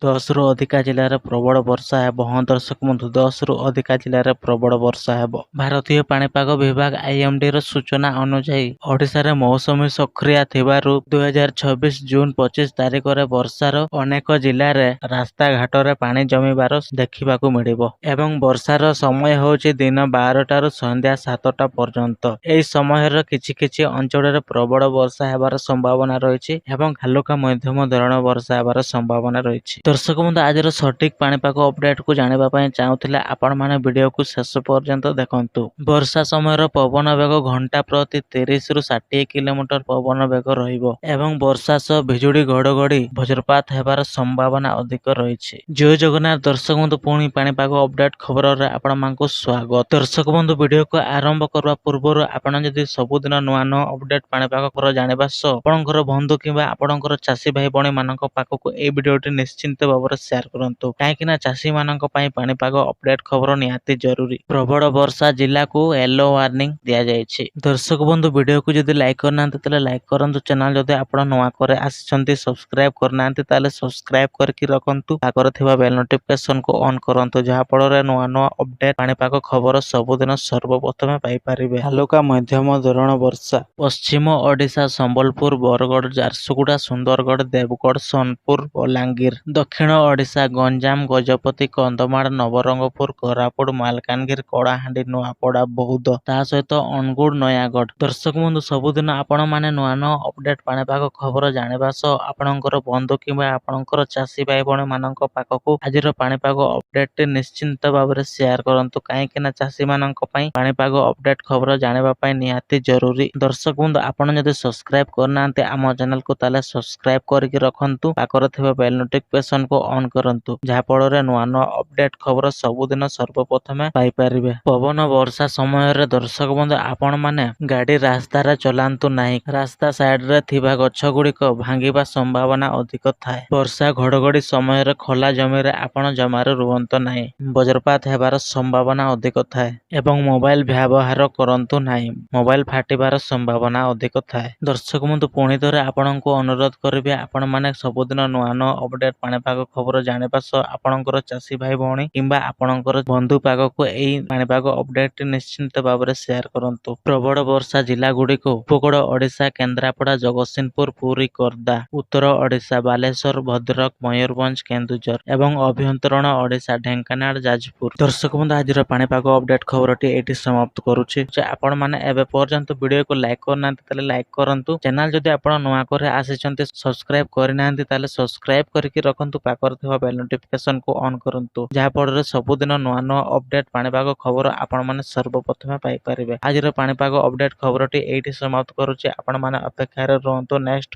10ରୁ ଅଧିକା ଜିଲ୍ଲାରେ ପ୍ରବଳ ବର୍ଷା ହେବ। ହଁ ଦର୍ଶକ ବନ୍ଧୁ, 10ରୁ ଅଧିକା ଜିଲ୍ଲାରେ ପ୍ରବଳ ବର୍ଷା ହେବ। ଭାରତୀୟ ପାଣିପାଗ ବିଭାଗ ଆଇଏମଡିର ସୂଚନା ଅନୁଯାୟୀ ଓଡ଼ିଶାରେ ମୌସୁମୀ ସକ୍ରିୟ ଥିବାରୁ 2026 ଜୁନ 25 ତାରିଖରେ ବର୍ଷାର ଅନେକ ଜିଲ୍ଲାରେ ରାସ୍ତାଘାଟରେ ପାଣି ଜମିବାର ଦେଖିବାକୁ ମିଳିବ ଏବଂ ବର୍ଷାର ସମୟ ହେଉଛି ଦିନ 12ଟାରୁ ସନ୍ଧ୍ୟା 7ଟା ପର୍ଯ୍ୟନ୍ତ। ଏହି ସମୟରେ କିଛି କିଛି ଅଞ୍ଚଳରେ ପ୍ରବଳ ବର୍ଷା ହେବାର ସମ୍ଭାବନା ରହିଛି ଏବଂ ହାଲୁକା ମଧ୍ୟମ ଧରଣର ବର୍ଷା ହେବାର ସମ୍ଭାବନା ରହିଛି। ଦର୍ଶକ ବନ୍ଧୁ, ଆଜିର ସଠିକ ପାଣିପାଗ ଅପଡେଟକୁ ଜାଣିବା ପାଇଁ ଚାହୁଁଥିଲେ ଆପଣମାନେ ଭିଡିଓକୁ ଶେଷ ପର୍ଯ୍ୟନ୍ତ ଦେଖନ୍ତୁ। ବର୍ଷା ସମୟର ପବନ ବେଗ ଘଣ୍ଟା ପ୍ରତି 30ରୁ 60 କିଲୋମିଟର ପବନ ବେଗ ରହିବ ଏବଂ ବର୍ଷା ସହ ବିଜୁଳି ଘଡଘଡି ବଜ୍ରପାତ ହେବାର ସମ୍ଭାବନା ଅଧିକ ରହିଛି। ଜୟ ଜଗନ୍ନାଥ ଦର୍ଶକ ବନ୍ଧୁ, ପୁଣି ପାଣିପାଗ ଅପଡେଟ ଖବରରେ ଆପଣମାନଙ୍କୁ ସ୍ୱାଗତ। ଦର୍ଶକ ବନ୍ଧୁ, ଭିଡିଓକୁ ଆରମ୍ଭ କରିବା ପୂର୍ବରୁ ଆପଣ ଯଦି ସବୁଦିନ ନୂଆ ନୂଆ ଅପଡେଟ ପାଣିପାଗ ଖବର ଜାଣିବା ସହ ଆପଣଙ୍କର ବନ୍ଧୁ କିମ୍ବା ଆପଣଙ୍କର ଚାଷୀ ଭାଇ ଭଉଣୀ ମାନଙ୍କ ପାଖକୁ ଏହି ଭିଡିଓଟି ନିଶ୍ଚିନ୍ତ ଭାବରେ ସେୟାର କରନ୍ତୁ, କାହିଁକି ନା ଚାଷୀ ମାନଙ୍କ ପାଇଁ ପାଣିପାଗ ଅପଡେଟ ଖବର ନିହାତି ଜରୁରୀ। ପ୍ରବଳ ବର୍ଷା ଜିଲ୍ଲାକୁ ୟେଲୋ ୱାର୍ଣ୍ଣିଂ ଦିଆଯାଇଛି। ଦର୍ଶକ ବନ୍ଧୁ, ଭିଡିଓକୁ ଯଦି ଲାଇକ୍ କରିନାହାନ୍ତି ତାହେଲେ ଲାଇକ୍ କରନ୍ତୁ। ଚ୍ୟାନେଲ ଯଦି ଆପଣ ନୂଆ କରି ଆସିଛନ୍ତି, ସବସ୍କ୍ରାଇବ କରିନାହାନ୍ତି ତାହେଲେ ସବସ୍କ୍ରାଇବ କରିକି ରଖନ୍ତୁ। ପାଖରେ ଥିବା ବେଲ ନୋଟିଫିକେସନକୁ ଅନ୍ କରନ୍ତୁ, ଯାହା ଫଳରେ ନୂଆ ନୂଆ ଅପଡେଟ ପାଣିପାଗ ଖବର ସବୁଦିନ ସର୍ବପ୍ରଥମେ ପାଇପାରିବେ। ହାଲୁକା ମଧ୍ୟମ ଧରଣ ବର୍ଷା ପଶ୍ଚିମ ଓଡ଼ିଶା ସମ୍ବଲପୁର, ବରଗଡ଼, ଝାରସୁଗୁଡ଼ା, ସୁନ୍ଦରଗଡ଼, ଦେବଗଡ଼, ସୋନପୁର, ବଲାଙ୍ଗୀର। ଦକ୍ଷିଣ ଓଡ଼ିଶା ଗଞ୍ଜାମ, ଗଜପତି, କନ୍ଧମାଳ, ନବରଙ୍ଗପୁର, କୋରାପୁଟ, ମାଲକାନଗିରି, କଳାହାଣ୍ଡି, ନୂଆପଡ଼ା, ବୌଦ୍ଧ, ତା ସହିତ ଅନୁଗୁଳ, ନୟାଗଡ଼। ଦର୍ଶକ ବନ୍ଧୁ, ସବୁଦିନ ଆପଣମାନେ ନୂଆ ନୂଆ ଅପଡେଟ ପାଣିପାଗ ଖବର ଜାଣିବା ସହ ଆପଣଙ୍କର ବନ୍ଧୁ କିମ୍ବା ଆପଣଙ୍କର ଚାଷୀ ଭାଇ ଭଉଣୀ ମାନଙ୍କ ପାଖକୁ ଆଜିର ପାଣିପାଗ ଅପଡେଟଟି ନିଶ୍ଚିନ୍ତ ଭାବରେ ସେୟାର କରନ୍ତୁ, କାହିଁକି ନା ଚାଷୀ ମାନଙ୍କ ପାଇଁ ପାଣିପାଗ ଅପଡେଟ ଖବର ଜାଣିବା ପାଇଁ ନିହାତି ଜରୁରୀ। ଦର୍ଶକ ବନ୍ଧୁ, ଆପଣ ଯଦି ସବସ୍କ୍ରାଇବ କରିନାହାନ୍ତି ଆମ ଚ୍ୟାନେଲକୁ ତାହେଲେ ସବସ୍କ୍ରାଇବ କରିକି ରଖନ୍ତୁ। ପାଖରେ ଥିବା ବେଲ ନୋଟିଫିକେସନକୁ ଅନ୍ କରନ୍ତୁ, ଯାହା ଫଳରେ ନୂଆ ନୂଆ ଅପଡେଟ ଖବର ସବୁଦିନ ସର୍ବପ୍ରଥମେ ପାଇପାରିବେ। ପବନ ବର୍ଷା ସମୟରେ ଦର୍ଶକ ବନ୍ଧୁ, ଆପଣମାନେ ଗାଡି ରାସ୍ତାରେ ଚଲାନ୍ତୁ ନାହିଁ। ରାସ୍ତା ସାଇଡରେ ଥିବା ଗଛ ଗୁଡିକ ଭାଙ୍ଗିବା ସମ୍ଭାବନା ଅଧିକ ଥାଏ। ବର୍ଷା ଘଡଘଡି ସମୟରେ ଖୋଲା ଜମିରେ ଆପଣ ଜମାରୁ ରୁହନ୍ତୁ ନାହିଁ। ବଜ୍ରପାତ ହେବାର ସମ୍ଭାବନା ଅଧିକ ଥାଏ ଏବଂ ମୋବାଇଲ ବ୍ୟବହାର କରନ୍ତୁ ନାହିଁ। ମୋବାଇଲ ଫାଟିବାର ସମ୍ଭାବନା ଅଧିକ ଥାଏ। ଦର୍ଶକ ବନ୍ଧୁ, ପୁଣି ଥରେ ଆପଣଙ୍କୁ ଅନୁରୋଧ କରିବେ, ଆପଣମାନେ ସବୁଦିନ ନୂଆ ନୂଆ ଅପଡେଟ ପାଣିପାଗ ଖବର ଜାଣିବା ସହ ଆପଣଙ୍କର ଚାଷୀ ଭାଇ ଭଉଣୀ କିମ୍ବା ଆପଣଙ୍କର ବନ୍ଧୁ ପାଖକୁ ଏହି ପାଣିପାଗ ଅପଡେଟଟି ନିଶ୍ଚିନ୍ତ ଭାବରେ ସେୟାର କରନ୍ତୁ। ପ୍ରବଳ ବର୍ଷା ଜିଲ୍ଲା ଗୁଡ଼ିକ ଉପକୂଳ ଓଡ଼ିଶା, କେନ୍ଦ୍ରାପଡ଼ା, ଜଗତସିଂହପୁର, ପୁରୀ, ଖୋର୍ଦ୍ଧା। ଉତ୍ତର ଓଡ଼ିଶା ବାଲେଶ୍ୱର, ଭଦ୍ରକ, ମୟୂରଭଞ୍ଜ, କେନ୍ଦୁଝର ଏବଂ ଅଭ୍ୟନ୍ତରୀଣ ଓଡ଼ିଶା ଢେଙ୍କାନାଳ, ଯାଜପୁର। ଦର୍ଶକ ବନ୍ଧୁ, ଆଜିର ପାଣିପାଗ ଅପଡେଟ ଖବରଟି ଏଇଠି ସମାପ୍ତ କରୁଛି। ଆପଣମାନେ ଏବେ ପର୍ଯ୍ୟନ୍ତ ଭିଡିଓକୁ ଲାଇକ୍ କରିନାହାନ୍ତି ତାହେଲେ ଲାଇକ୍ କରନ୍ତୁ। ଚ୍ୟାନେଲ ଯଦି ଆପଣ ନୂଆ କରି ଆସିଛନ୍ତି, ସବସ୍କ୍ରାଇବ କରିନାହାନ୍ତି ତାହେଲେ ସବସ୍କ୍ରାଇବ କରିକି ରଖନ୍ତୁ। ପାଖରେ ଥିବା ବେଲ ନୋଟିଫିକେସନକୁ ଅନ୍ କରନ୍ତୁ, ଯାହା ଫଳରେ ସବୁଦିନ ନୂଆ ନୂଆ ଅପଡେଟ ପାଣିପାଗ ଖବର ଆପଣମାନେ ସର୍ବପ୍ରଥମେ ପାଇପାରିବେ। ଆଜିର ପାଣିପାଗ ଅପଡେଟ ଖବରଟି ଏଇଠି ସମାପ୍ତ କରୁଛି। ଆପଣମାନେ ଅପେକ୍ଷାରେ ରୁହନ୍ତୁ ନେକ୍ସଟ